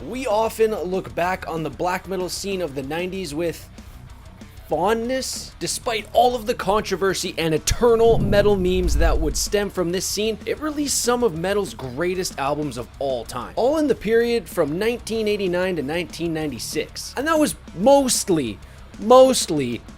We often look back on the black metal scene of the 90s with fondness. Despite all of the controversy and eternal metal memes that would stem from this scene, it released some of metal's greatest albums of all time, all in the period from 1989 to 1996. And that was mostly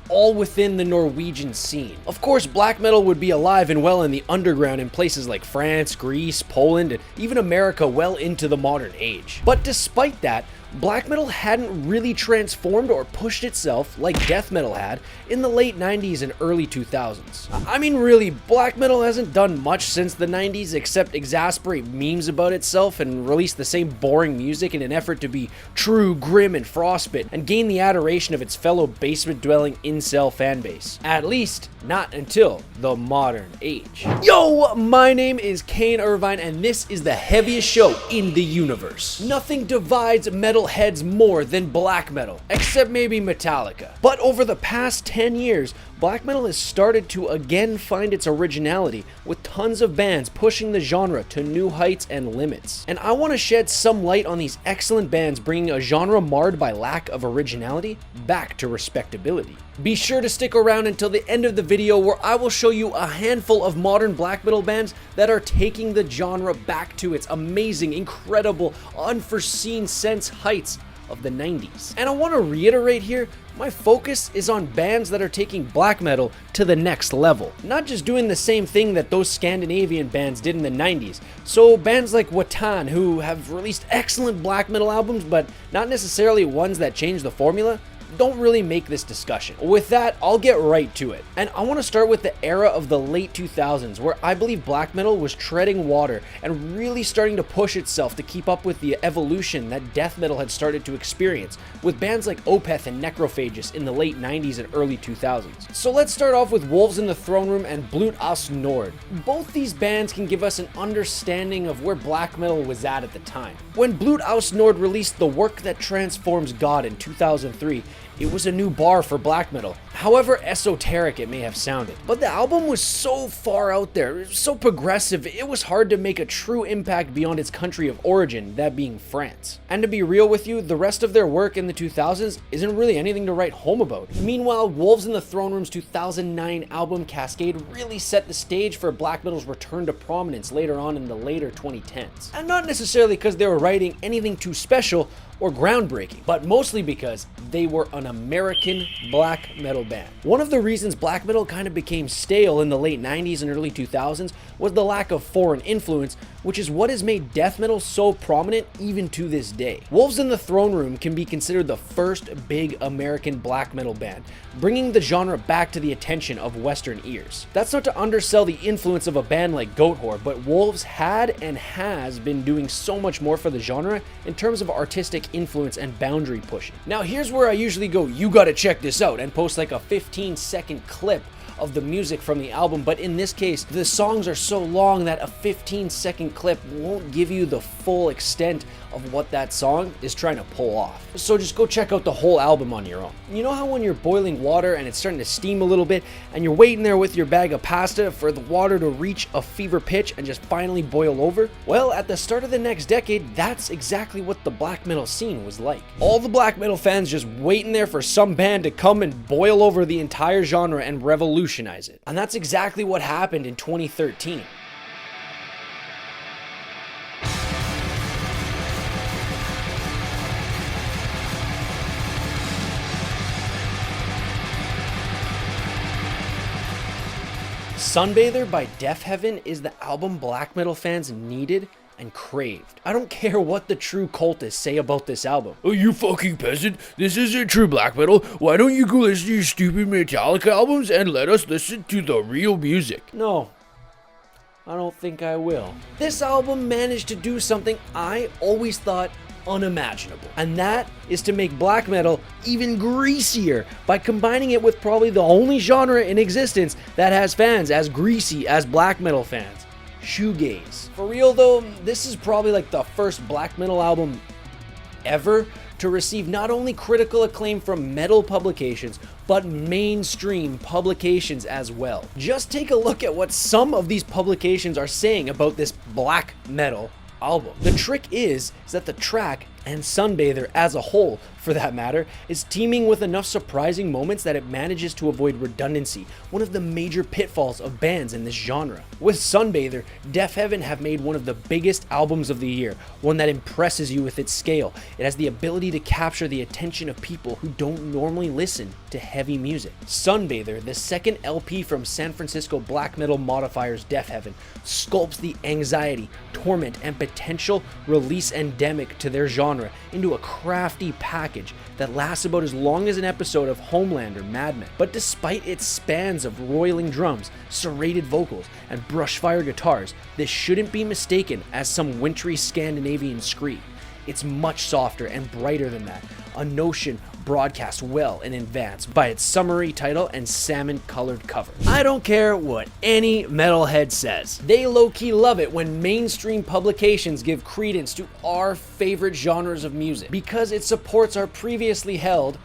all within the Norwegian scene. Of course, black metal would be alive and well in the underground in places like France, Greece, Poland, and even America well into the modern age. But despite that, black metal hadn't really transformed or pushed itself like death metal had in the late 90s and early 2000s. I mean, really, black metal hasn't done much since the 90s except exasperate memes about itself and release the same boring music in an effort to be true, grim, and frostbit and gain the adoration of its fellow basement-dwelling incel fanbase. At least, not until the modern age. Yo, my name is Kane Irvine and this is the heaviest show in the universe. Nothing divides metal heads more than black metal, except maybe Metallica. But over the past 10 years, black metal has started to again find its originality, with tons of bands pushing the genre to new heights and limits. And I want to shed some light on these excellent bands bringing a genre marred by lack of originality back to respectability. Be sure to stick around until the end of the video where I will show you a handful of modern black metal bands that are taking the genre back to its amazing, incredible, unforeseen sense heights of the 90s. And I want to reiterate here, my focus is on bands that are taking black metal to the next level, not just doing the same thing that those Scandinavian bands did in the 90s. So bands like Watan, who have released excellent black metal albums, but not necessarily ones that change the formula, don't really make this discussion. With that, I'll get right to it. And I want to start with the era of the late 2000s, where I believe black metal was treading water and really starting to push itself to keep up with the evolution that death metal had started to experience, with bands like Opeth and Necrophagus in the late 90s and early 2000s. So let's start off with Wolves in the Throne Room and Blut aus Nord. Both these bands can give us an understanding of where black metal was at the time. When Blut aus Nord released The Work That Transforms God in 2003, it was a new bar for black metal, however esoteric it may have sounded. But the album was so far out there, so progressive, it was hard to make a true impact beyond its country of origin, that being France. And to be real with you, the rest of their work in the 2000s isn't really anything to write home about. Meanwhile, Wolves in the Throne Room's 2009 album Cascade really set the stage for black metal's return to prominence later on in the later 2010s. And not necessarily because they were writing anything too special or groundbreaking, but mostly because they were an American black metal band. One of the reasons black metal kind of became stale in the late 90s and early 2000s was the lack of foreign influence, which is what has made death metal so prominent even to this day. Wolves in the Throne Room can be considered the first big American black metal band, bringing the genre back to the attention of Western ears. That's not to undersell the influence of a band like Goatwhore, but Wolves had and has been doing so much more for the genre in terms of artistic influence and boundary pushing. Now here's where I usually go, you gotta check this out, and post like a 15-second clip of the music from the album, but in this case, the songs are so long that a 15-second clip won't give you the full extent of what that song is trying to pull off. So just go check out the whole album on your own. You know how when you're boiling water and it's starting to steam a little bit, and you're waiting there with your bag of pasta for the water to reach a fever pitch and just finally boil over? Well, at the start of the next decade, that's exactly what the black metal scene was like. All the black metal fans just waiting there for some band to come and boil over the entire genre and revolutionize it. And that's exactly what happened in 2013. Sunbather by Deafheaven is the album black metal fans needed and craved. I don't care what the true cultists say about this album. Oh, you fucking peasant. This isn't true black metal. Why don't you go listen to your stupid Metallica albums and let us listen to the real music? No, I don't think I will. This album managed to do something I always thought unimaginable, and that is to make black metal even greasier by combining it with probably the only genre in existence that has fans as greasy as black metal fans: shoegaze. For real though, this is probably like the first black metal album ever to receive not only critical acclaim from metal publications, but mainstream publications as well. Just take a look at what some of these publications are saying about this black metal album. The trick is that the track And Sunbather, as a whole, for that matter, is teeming with enough surprising moments that it manages to avoid redundancy, one of the major pitfalls of bands in this genre. With Sunbather, Deafheaven have made one of the biggest albums of the year, one that impresses you with its scale. It has the ability to capture the attention of people who don't normally listen to heavy music. Sunbather, the second LP from San Francisco black metal modifiers Deafheaven, sculpts the anxiety, torment, and potential release endemic to their genre into a crafty package that lasts about as long as an episode of Homeland or Mad Men. But despite its spans of roiling drums, serrated vocals, and brushfire guitars, this shouldn't be mistaken as some wintry Scandinavian screed. It's much softer and brighter than that, a notion broadcast well in advance by its summary title and salmon-colored cover. I don't care what any metalhead says. They low-key love it when mainstream publications give credence to our favorite genres of music because it supports our previously held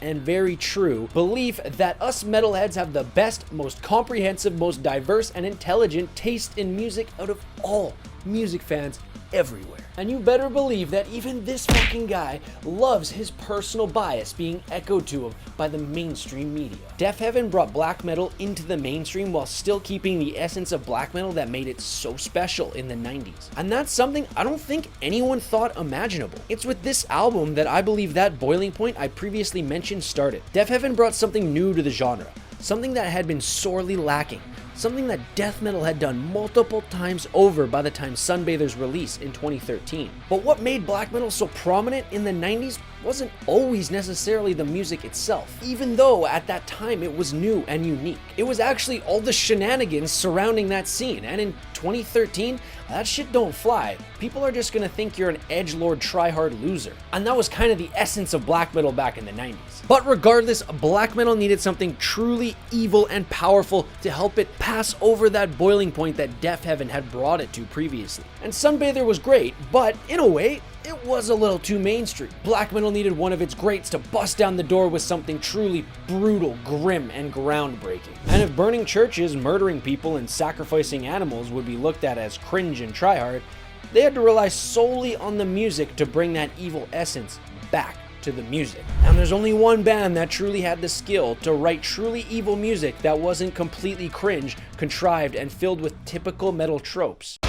and very true belief that us metalheads have the best, most comprehensive, most diverse, and intelligent taste in music out of all music fans everywhere. And you better believe that even this fucking guy loves his personal bias being echoed to him by the mainstream media. Deafheaven brought black metal into the mainstream while still keeping the essence of black metal that made it so special in the 90s. And that's something I don't think anyone thought imaginable. It's with this album that I believe that boiling point I previously mentioned started. Deafheaven brought something new to the genre, something that had been sorely lacking. Something that death metal had done multiple times over by the time Sunbather's release in 2013. But what made black metal so prominent in the 90s wasn't always necessarily the music itself, even though at that time it was new and unique. It was actually all the shenanigans surrounding that scene, and in 2013, that shit don't fly. People are just gonna think you're an edgelord tryhard loser. And that was kind of the essence of black metal back in the 90s. But regardless, black metal needed something truly evil and powerful to help it pass over that boiling point that Deafheaven had brought it to previously. And Sunbather was great, but in a way, it was a little too mainstream. Black metal needed one of its greats to bust down the door with something truly brutal, grim, and groundbreaking. And if burning churches, murdering people, and sacrificing animals would be looked at as cringe and tryhard, they had to rely solely on the music to bring that evil essence back to the music. And there's only one band that truly had the skill to write truly evil music that wasn't completely cringe, contrived, and filled with typical metal tropes.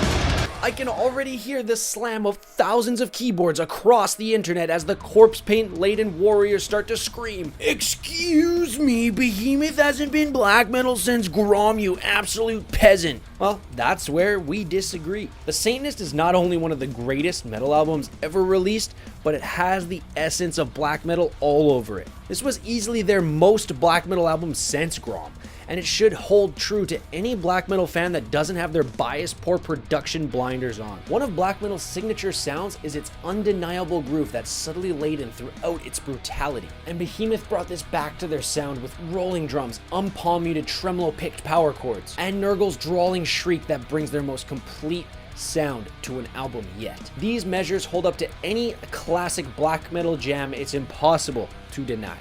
I can already hear the slam of thousands of keyboards across the internet as the corpse paint laden warriors start to scream, "Excuse me, Behemoth hasn't been black metal since Grom, you absolute peasant." Well, that's where we disagree. The Satanist is not only one of the greatest metal albums ever released, but it has the essence of black metal all over it. This was easily their most black metal album since Grom, and it should hold true to any black metal fan that doesn't have their biased poor production blinders on. One of black metal's signature sounds is its undeniable groove that's subtly laden throughout its brutality. And Behemoth brought this back to their sound with rolling drums, unpalm-muted tremolo-picked power chords, and Nurgle's drawling shriek that brings their most complete sound to an album yet. These measures hold up to any classic black metal jam it's impossible to deny.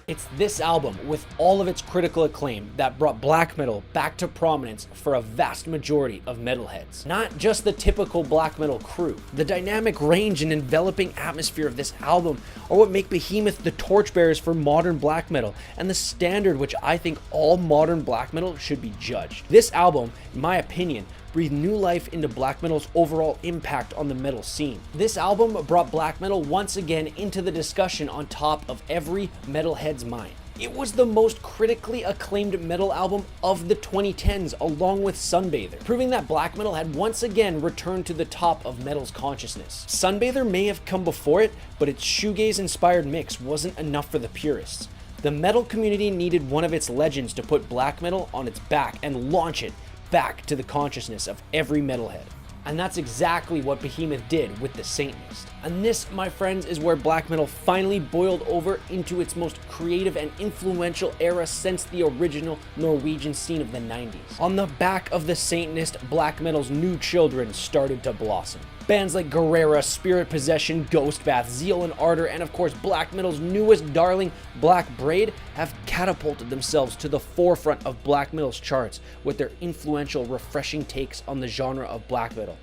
It's this album, with all of its critical acclaim, that brought black metal back to prominence for a vast majority of metalheads. Not just the typical black metal crew. The dynamic range and enveloping atmosphere of this album are what make Behemoth the torchbearers for modern black metal, and the standard which I think all modern black metal should be judged. This album, in my opinion, breathed new life into black metal's overall impact on the metal scene. This album brought black metal once again into the discussion on top of every metalhead's mind. It was the most critically acclaimed metal album of the 2010s, along with Sunbather, proving that black metal had once again returned to the top of metal's consciousness. Sunbather may have come before it, but its shoegaze-inspired mix wasn't enough for the purists. The metal community needed one of its legends to put black metal on its back and launch it back to the consciousness of every metalhead. And that's exactly what Behemoth did with the Satanist. And this, my friends, is where black metal finally boiled over into its most creative and influential era since the original Norwegian scene of the 90s. On the back of the Satanist, black metal's new children started to blossom. Bands like Guerrera, Spirit Possession, Ghostbath, Zeal and Ardor, and of course black metal's newest darling, Black Braid, have catapulted themselves to the forefront of black metal's charts with their influential, refreshing takes on the genre of black metal.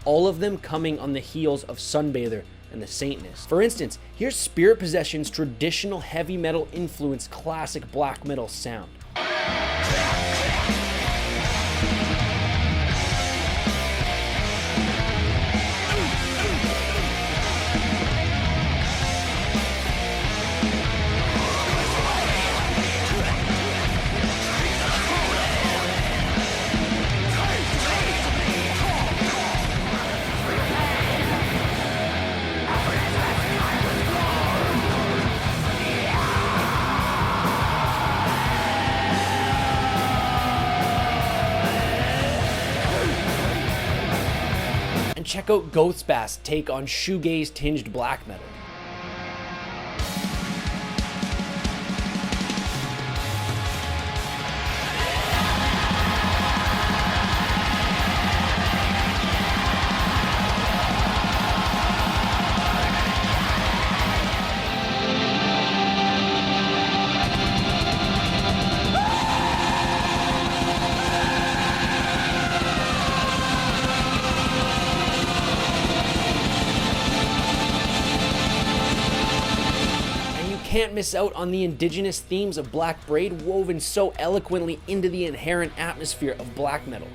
All of them coming on the heels of Sunbather and the Satanist. For instance, here's Spirit Possession's traditional heavy metal influenced classic black metal sound. Check out Ghostbath's take on shoegaze-tinged black metal. Can't miss out on the indigenous themes of Black Braid woven so eloquently into the inherent atmosphere of black metal.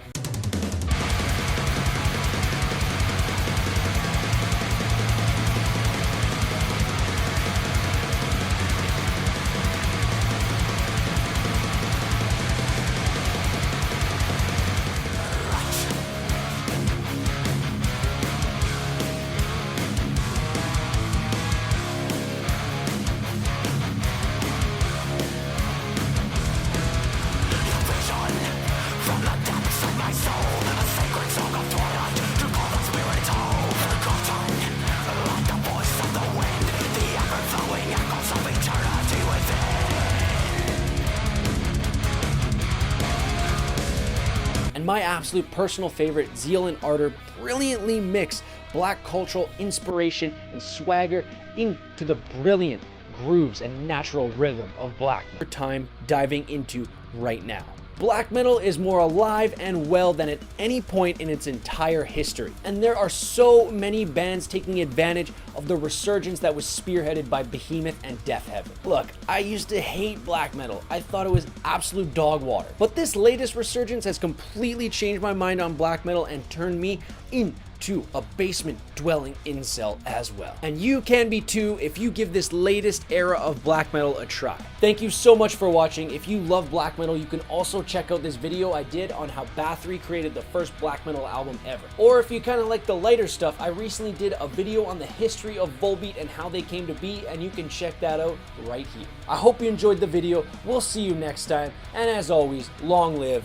And my absolute personal favorite, Zeal and Ardor, brilliantly mix black cultural inspiration and swagger into the brilliant grooves and natural rhythm of black metal. Time diving into right now. Black metal is more alive and well than at any point in its entire history. And there are so many bands taking advantage of the resurgence that was spearheaded by Behemoth and Deafheaven. Look, I used to hate black metal. I thought it was absolute dog water. But this latest resurgence has completely changed my mind on black metal and turned me into a basement-dwelling incel as well. And you can be too if you give this latest era of black metal a try. Thank you so much for watching. If you love black metal, you can also check out this video I did on how Bathory created the first black metal album ever. Or if you kind of like the lighter stuff, I recently did a video on the history of Volbeat and how they came to be, and you can check that out right here. I hope you enjoyed the video. We'll see you next time, and as always, long live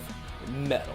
metal.